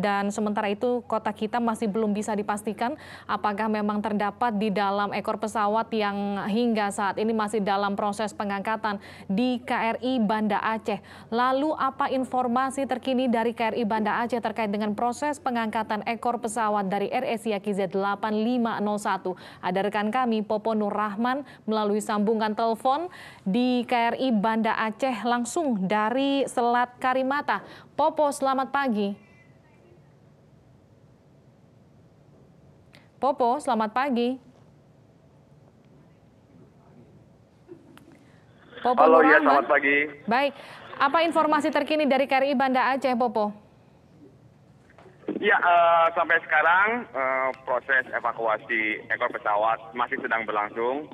Dan sementara itu kota kita masih belum bisa dipastikan apakah memang terdapat di dalam ekor pesawat yang hingga saat ini masih dalam proses pengangkatan di KRI Banda Aceh. Lalu apa informasi terkini dari KRI Banda Aceh terkait dengan proses pengangkatan ekor pesawat dari Air Asia KZ8501? Ada rekan kami Popo Nur Rahman melalui sambungan telepon di KRI Banda Aceh langsung dari Selat Karimata. Popo, selamat pagi. Popo, selamat pagi. Popo Halo, Nur ya, Rahman. selamat pagi. Baik, apa informasi terkini dari KRI Banda Aceh, Popo? Ya, sampai sekarang proses evakuasi ekor pesawat masih sedang berlangsung.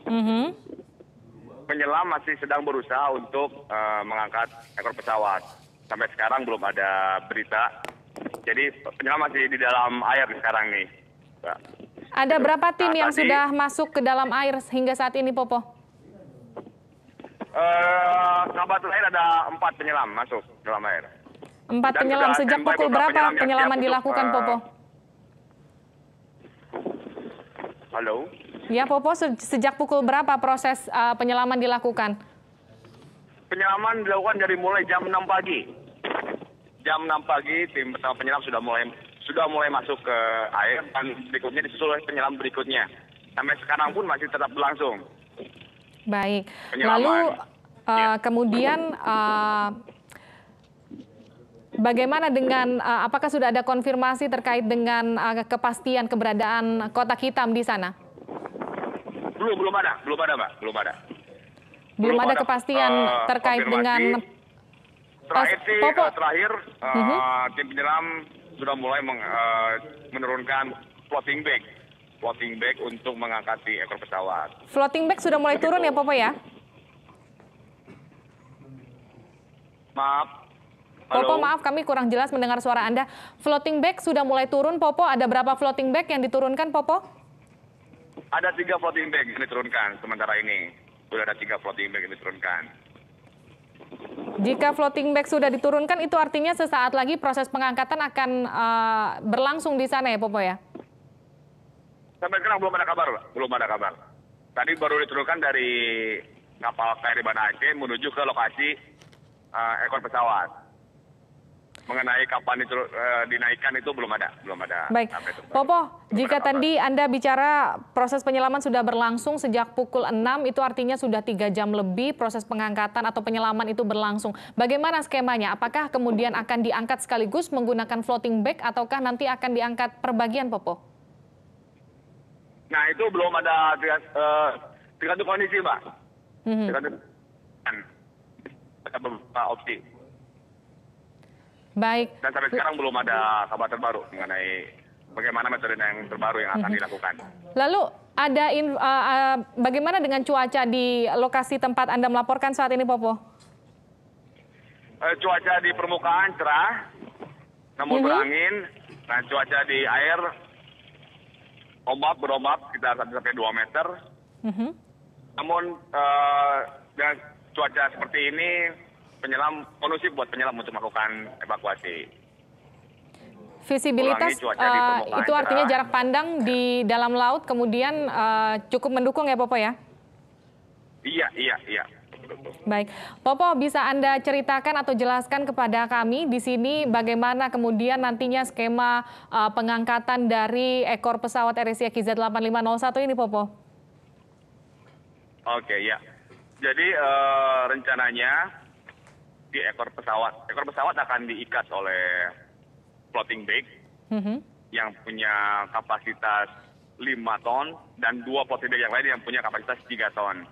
Penyelam masih sedang berusaha untuk mengangkat ekor pesawat. Sampai sekarang belum ada berita. Jadi penyelam masih di dalam air sekarang nih. Ada berapa tim yang tadi, sudah masuk ke dalam air hingga saat ini, Popo? kabar terakhir ada 4 penyelam masuk dalam air. 4 penyelam. Sejak pukul berapa penyelaman dilakukan, Popo? Halo? Ya, Popo, sejak pukul berapa proses penyelaman dilakukan? Penyelaman dilakukan dari mulai jam 6 pagi. Jam 6 pagi tim bersama penyelam sudah mulai masuk ke air dan berikutnya disusul oleh penyelam berikutnya. Sampai sekarang pun masih tetap berlangsung. Baik. Penyelaman. Lalu kemudian bagaimana dengan apakah sudah ada konfirmasi terkait dengan kepastian keberadaan kotak hitam di sana? Belum ada, Mbak, belum ada. Belum ada kepastian terkait dengan terakhir tim penyelam sudah mulai menurunkan floating bag untuk mengangkati ekor pesawat. Floating bag sudah mulai turun ya, Popo ya? Maaf. Popo, maaf kami kurang jelas mendengar suara Anda. Floating bag sudah mulai turun, Popo. Ada berapa floating bag yang diturunkan, Popo? Ada 3 floating bag yang diturunkan sementara ini. Sudah ada 3 floating bag yang diturunkan. Jika floating bag sudah diturunkan, itu artinya sesaat lagi proses pengangkatan akan berlangsung di sana ya, Popo ya? Sampai sekarang belum ada kabar. Tadi baru diturunkan dari kapal KRI Banda Aceh menuju ke lokasi ekor pesawat. Mengenai kapan dinaikkan itu belum ada. Baik, Popo, jika tadi Anda bicara proses penyelaman sudah berlangsung sejak pukul 6, itu artinya sudah 3 jam lebih proses pengangkatan atau penyelaman itu berlangsung. Bagaimana skemanya? Apakah kemudian akan diangkat sekaligus menggunakan floating bag ataukah nanti akan diangkat per bagian, Popo? Nah, itu belum ada tergantung kondisi, Mbak. Tergantung ada beberapa opsi. Baik. Dan sampai sekarang belum ada kabar terbaru mengenai bagaimana metode yang terbaru yang akan dilakukan. Lalu ada bagaimana dengan cuaca di lokasi tempat Anda melaporkan saat ini, Popo? Cuaca di permukaan cerah, namun berangin. Nah, cuaca di air berombak sekitar 1-2 meter. Namun dengan cuaca seperti ini, kondusif buat penyelam untuk melakukan evakuasi. Visibilitas itu artinya jarak pandang di dalam laut kemudian cukup mendukung ya, Popo ya? Iya. Baik, Popo, bisa Anda ceritakan atau jelaskan kepada kami di sini bagaimana kemudian nantinya skema pengangkatan dari ekor pesawat Air Asia KZ8501 ini, Popo? Oke, ya. Jadi rencananya di ekor pesawat akan diikat oleh floating bag yang punya kapasitas 5 ton dan 2 floating bag yang lain yang punya kapasitas 3 ton.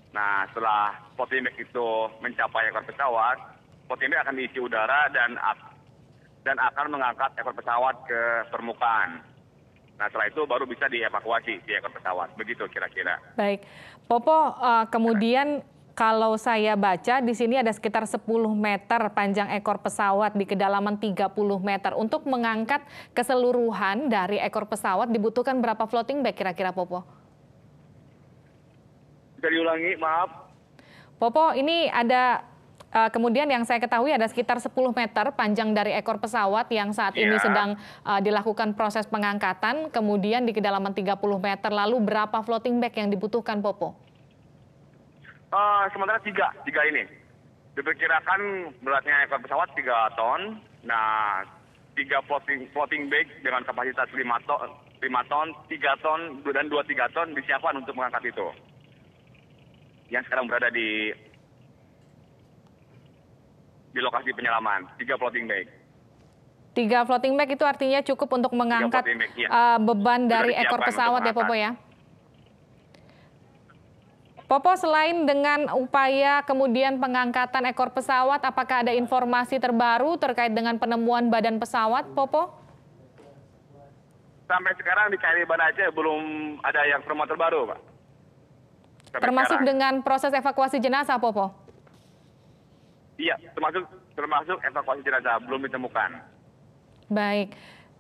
Nah, setelah floating bag itu mencapai ekor pesawat, floating bag akan diisi udara dan akan mengangkat ekor pesawat ke permukaan. Nah, setelah itu baru bisa dievakuasi di ekor pesawat. Begitu kira-kira. Baik, Popo, kemudian kalau saya baca di sini ada sekitar 10 meter panjang ekor pesawat di kedalaman 30 meter. Untuk mengangkat keseluruhan dari ekor pesawat dibutuhkan berapa floating bag kira-kira, Popo? Bisa diulangi, maaf. Popo, ini ada kemudian yang saya ketahui ada sekitar 10 meter panjang dari ekor pesawat yang saat ini sedang dilakukan proses pengangkatan, kemudian di kedalaman 30 meter. Lalu berapa floating bag yang dibutuhkan, Popo? Sementara tiga ini. Diperkirakan beratnya ekor pesawat 3 ton. Nah, 3 floating bag dengan kapasitas 5 ton, 3 ton, dan 2-3 ton disiapkan untuk mengangkat itu. Yang sekarang berada di lokasi penyelaman, 3 floating bag. 3 floating bag itu artinya cukup untuk mengangkat beban dari ekor pesawat ya, Popo ya? Popo, selain dengan upaya kemudian pengangkatan ekor pesawat, apakah ada informasi terbaru terkait dengan penemuan badan pesawat, Popo? Sampai sekarang di KRI Banda Aceh belum ada yang penemuan terbaru, Pak. Termasuk dengan proses evakuasi jenazah, Popo? Iya, termasuk evakuasi jenazah belum ditemukan. Baik.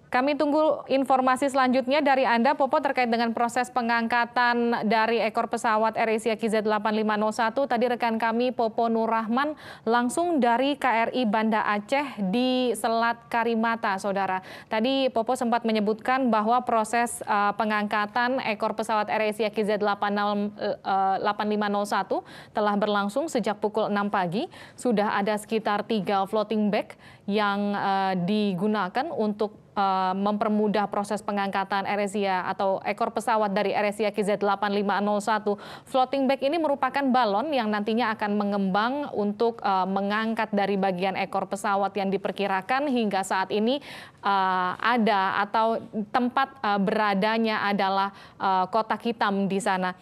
Kami tunggu informasi selanjutnya dari Anda, Popo, terkait dengan proses pengangkatan dari ekor pesawat AirAsia KZ8501. Tadi rekan kami, Popo Nur Rahman, langsung dari KRI Banda Aceh di Selat Karimata, Saudara. Tadi Popo sempat menyebutkan bahwa proses pengangkatan ekor pesawat AirAsia KZ8501 telah berlangsung sejak pukul 6 pagi. Sudah ada sekitar 3 floating bag yang digunakan untuk mempermudah proses pengangkatan AirAsia atau ekor pesawat dari AirAsia KZ8501. Floating bag ini merupakan balon yang nantinya akan mengembang untuk mengangkat dari bagian ekor pesawat yang diperkirakan hingga saat ini ada atau tempat beradanya adalah kotak hitam di sana.